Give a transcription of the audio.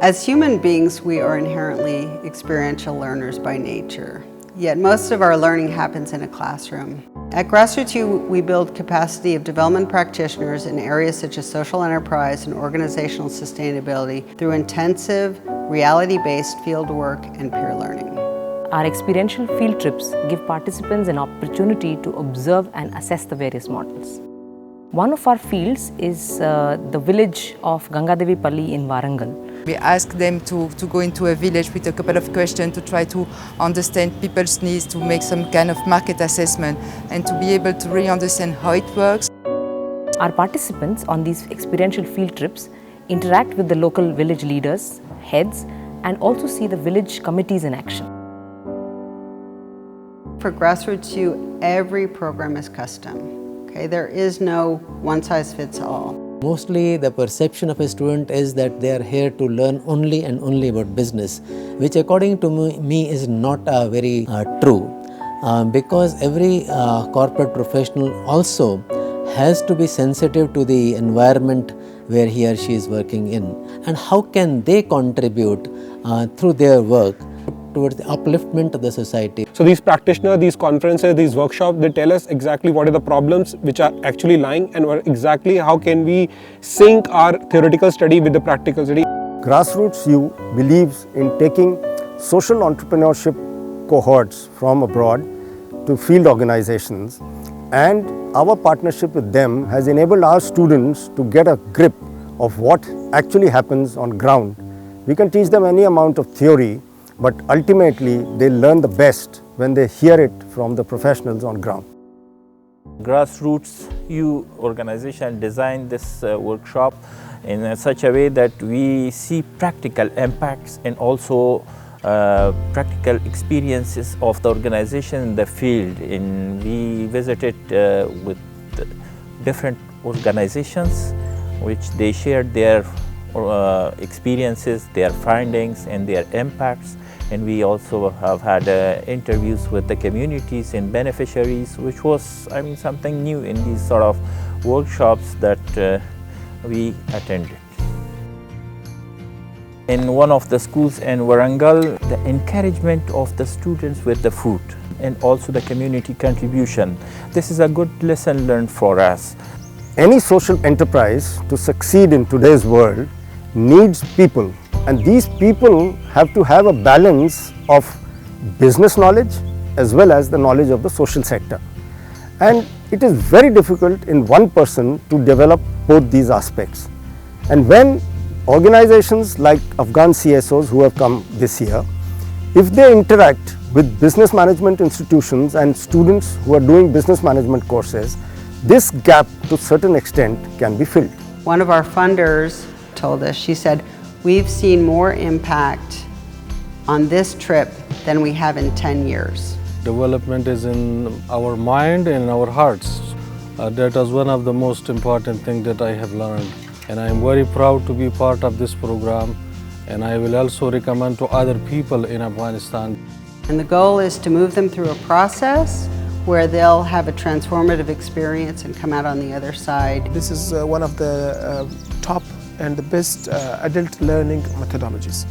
As human beings, we are inherently experiential learners by nature, yet most of our learning happens in a classroom. At GRASSROOTS U, we build capacity of development practitioners in areas such as social enterprise and organizational sustainability through intensive, reality-based fieldwork and peer learning. Our experiential field trips give participants an opportunity to observe and assess the various models. One of our fields is the village of Gangadevipalli in Warangal. We ask them to go into a village with a couple of questions to try to understand people's needs, to make some kind of market assessment and to be able to really understand how it works. Our participants on these experiential field trips interact with the local village leaders, heads, and also see the village committees in action. For GRASSROOTS U, every program is custom. Okay, there is no one-size-fits-all. Mostly the perception of a student is that they are here to learn only and only about business, which according to me is not very true, because every corporate professional also has to be sensitive to the environment where he or she is working in, and how can they contribute through their work towards the upliftment of the society. So these practitioners, these conferences, these workshops, they tell us exactly what are the problems which are actually lying and exactly how can we sync our theoretical study with the practical study. GRASSROOTS U believes in taking social entrepreneurship cohorts from abroad to field organizations, and our partnership with them has enabled our students to get a grip of what actually happens on ground. We can teach them any amount of theory, but ultimately they learn the best when they hear it from the professionals on ground. GRASSROOTS U organization designed this workshop in such a way that we see practical impacts and also practical experiences of the organization in the field. We visited with different organizations which they shared their experiences, their findings and their impacts, and we also have had interviews with the communities and beneficiaries, which was something new in these sort of workshops that we attended. In one of the schools in Warangal, the encouragement of the students with the food and also the community contribution. This is a good lesson learned for us. Any social enterprise to succeed in today's world needs people, and these people have to have a balance of business knowledge as well as the knowledge of the social sector. And it is very difficult in one person to develop both these aspects. And when organizations like Afghan CSOs who have come this year, if they interact with business management institutions and students who are doing business management courses, this gap to a certain extent can be filled. One of our funders told us, she said, we've seen more impact on this trip than we have in 10 years. Development is in our mind and in our hearts. That is one of the most important things that I have learned. And I am very proud to be part of this program, and I will also recommend to other people in Afghanistan. And the goal is to move them through a process where they'll have a transformative experience and come out on the other side. This is one of the top and the best adult learning methodologies.